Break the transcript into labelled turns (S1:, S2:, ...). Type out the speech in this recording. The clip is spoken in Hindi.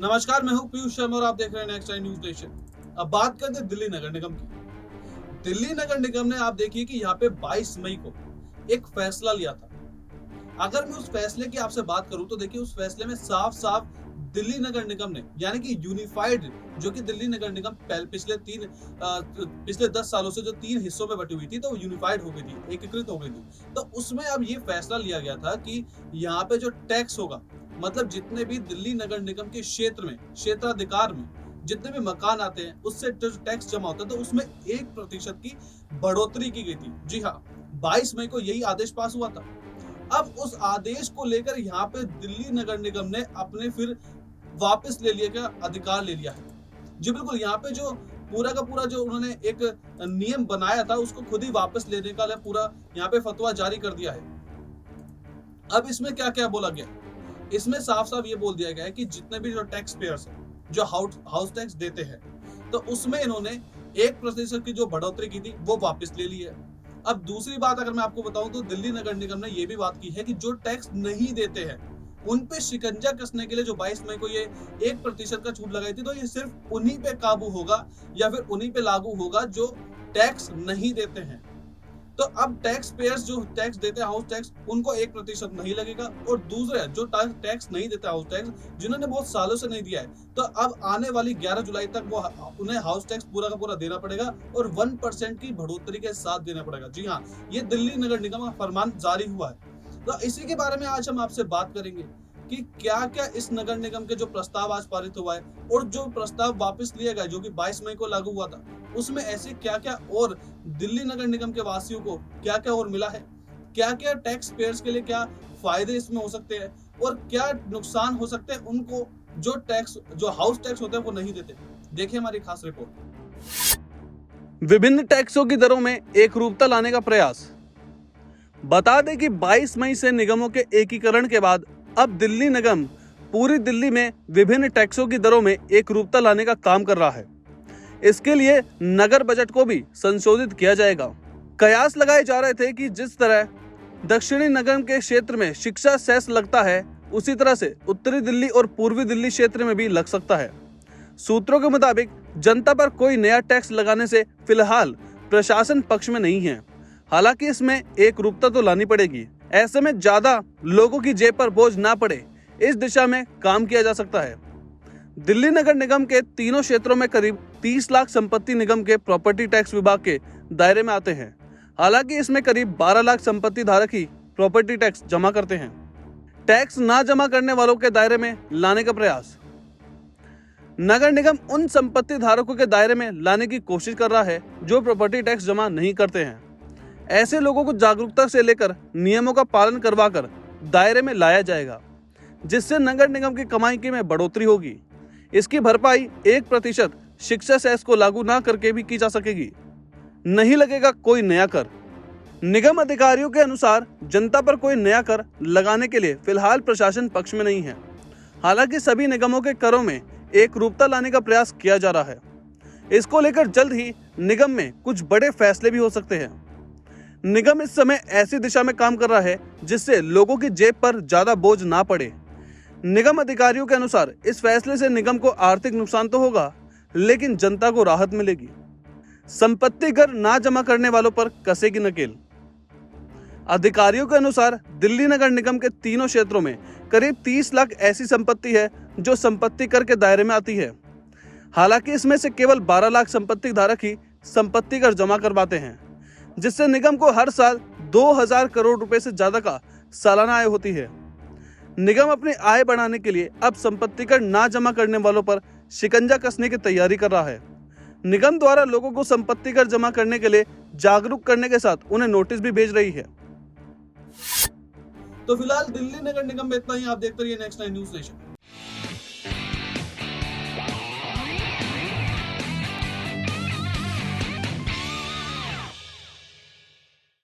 S1: नमस्कार, मैं हूं पीयूष शर्मा और आप देख रहे हैं नेक्स्ट टाइम न्यूज नेशन। अब बात करते हैं दिल्ली नगर निगम की। दिल्ली नगर निगम ने आप देखिए कि यहाँ पे 22 मई को एक फैसला लिया था। अगर मैं उस फैसले की आपसे बात करूं तो देखिए उस फैसले में साफ साफ दिल्ली नगर निगम ने यानी कि यूनिफाइड, जो कि दिल्ली नगर निगम पिछले 10 सालों से जो 3 हिस्सों में बटी हुई थी, तो वो यूनिफाइड हो गई थी, एकीकृत हो गई थी। तो उसमें अब ये फैसला लिया गया था कि यहाँ पे जो टैक्स होगा, मतलब जितने भी दिल्ली नगर निगम के क्षेत्र में, क्षेत्राधिकार में जितने भी मकान आते हैं, उससे जो टैक्स जमा होता है, तो उसमें 1% की बढ़ोतरी की गई थी। जी हाँ, 22 मई को यही आदेश पास हुआ था। अब उस आदेश को लेकर यहाँ पे दिल्ली नगर निगम ने अपने फिर वापस ले लिया, क्या अधिकार ले लिया है। जी बिल्कुल, यहाँ पे जो पूरा का पूरा जो उन्होंने एक नियम बनाया था, उसको खुद ही वापस लेने का पूरा यहाँ पे फतवा जारी कर दिया है। अब इसमें क्या क्या बोला गया, इसमें साफ साफ ये बोल दिया गया है कि जितने भी जो टैक्स पेयर्स हैं, जो हाउस टैक्स देते हैं, तो उसमें इन्होंने 1% की जो बढ़ोतरी की थी वो वापस ले ली है। अब दूसरी बात अगर मैं आपको बताऊं तो दिल्ली नगर निगम ने ये भी बात की है कि जो टैक्स नहीं देते हैं उन पे शिकंजा कसने के लिए जो 22 मई को ये 1% का छूट लगाई थी, तो ये सिर्फ उन्हीं पे काबू होगा या फिर उन्हीं पे लागू होगा जो टैक्स नहीं देते हैं। तो अब टैक्स पेयर्स जो टैक्स देते हैं हाउस टैक्स, उनको 1% नहीं लगेगा, और दूसरे जो टैक्स नहीं देते हाउस टैक्स, जिन्होंने बहुत सालों से नहीं दिया है, तो अब आने वाली 11 जुलाई तक वो उन्हें हाउस टैक्स पूरा का पूरा देना पड़ेगा और 1% की बढ़ोतरी के साथ देना पड़ेगा। जी हाँ, ये दिल्ली नगर निगम का फरमान जारी हुआ है। तो इसी के बारे में आज हम आपसे बात करेंगे कि क्या क्या इस नगर निगम के जो प्रस्ताव आज पारित हुआ है और जो प्रस्ताव वापस लिया गया जो कि 22 मई को लागू हुआ था, उसमें ऐसे क्या क्या और दिल्ली नगर निगम के वासियों को क्या क्या और मिला है, क्या क्या टैक्स पेयर्स के लिए क्या फायदे इसमें हो सकते हैं और क्या नुकसान हो सकते हैं उनको जो हाउस टैक्स होते हैं वो नहीं देते। देखिए हमारी खास रिपोर्ट।
S2: विभिन्न टैक्सों की दरों में एकरूपता लाने का प्रयास। बता दें कि 22 मई से निगमों के एकीकरण के बाद अब दिल्ली निगम पूरी दिल्ली में विभिन्न टैक्सों की दरों में एकरूपता लाने का काम कर रहा है। इसके लिए नगर बजट को भी संशोधित किया जाएगा। कयास लगाए जा रहे थे कि जिस तरह दक्षिणी नगर के क्षेत्र में शिक्षा सेस लगता है, उसी तरह से उत्तरी दिल्ली और पूर्वी दिल्ली क्षेत्र में भी लग सकता है। सूत्रों के मुताबिक जनता पर कोई नया टैक्स लगाने से फिलहाल प्रशासन पक्ष में नहीं है। हालांकि इसमें एकरूपता तो लानी पड़ेगी। ऐसे में ज्यादा लोगों की जेब पर बोझ ना पड़े, इस दिशा में काम किया जा सकता है। दिल्ली नगर निगम के तीनों क्षेत्रों में करीब 30 लाख संपत्ति निगम के प्रॉपर्टी टैक्स विभाग के दायरे में आते हैं। हालांकि इसमें करीब 12 लाख संपत्ति धारक ही प्रॉपर्टी टैक्स जमा करते हैं। टैक्स ना जमा करने वालों के दायरे में लाने का प्रयास। नगर निगम उन संपत्ति धारकों के दायरे में लाने की कोशिश कर रहा है जो प्रॉपर्टी टैक्स जमा नहीं करते हैं। ऐसे लोगों को जागरूकता से लेकर नियमों का पालन करवाकर दायरे में लाया जाएगा, जिससे नगर निगम की कमाई में बढ़ोतरी होगी। इसकी भरपाई 1% शिक्षा सेस को लागू ना करके भी की जा सकेगी। नहीं लगेगा कोई नया कर। निगम अधिकारियों के अनुसार जनता पर कोई नया कर लगाने के लिए फिलहाल प्रशासन पक्ष में नहीं है। हालांकि सभी निगमों के करों में एकरूपता लाने का प्रयास किया जा रहा है। इसको लेकर जल्द ही निगम में कुछ बड़े फैसले भी हो सकते हैं। निगम इस समय ऐसी दिशा में काम कर रहा है जिससे लोगों की जेब पर ज्यादा बोझ ना पड़े। निगम अधिकारियों के अनुसार इस फैसले से निगम को आर्थिक नुकसान तो होगा, लेकिन जनता को राहत मिलेगी। संपत्ति कर ना जमा करने वालों पर कसेगी नकेल। अधिकारियों के अनुसार दिल्ली नगर निगम के तीनों क्षेत्रों में करीब 30 लाख ऐसी संपत्ति है जो संपत्ति कर के दायरे में आती है। हालांकि इसमें से केवल 12 लाख संपत्ति धारक ही संपत्ति कर जमा करवाते हैं, जिससे निगम को हर साल 2000 करोड़ रुपए से ज्यादा का सालाना आय होती है। निगम अपनी आय बढ़ाने के लिए अब संपत्ति कर ना जमा करने वालों पर शिकंजा कसने की तैयारी कर रहा है। निगम द्वारा लोगों को संपत्ति कर जमा करने के लिए जागरूक करने के साथ उन्हें नोटिस भी भेज रही है।
S1: तो फिलहाल दिल्ली नगर निगम में इतना ही। आप देखते रहिए नेक्स्ट 9 न्यूज नेशन।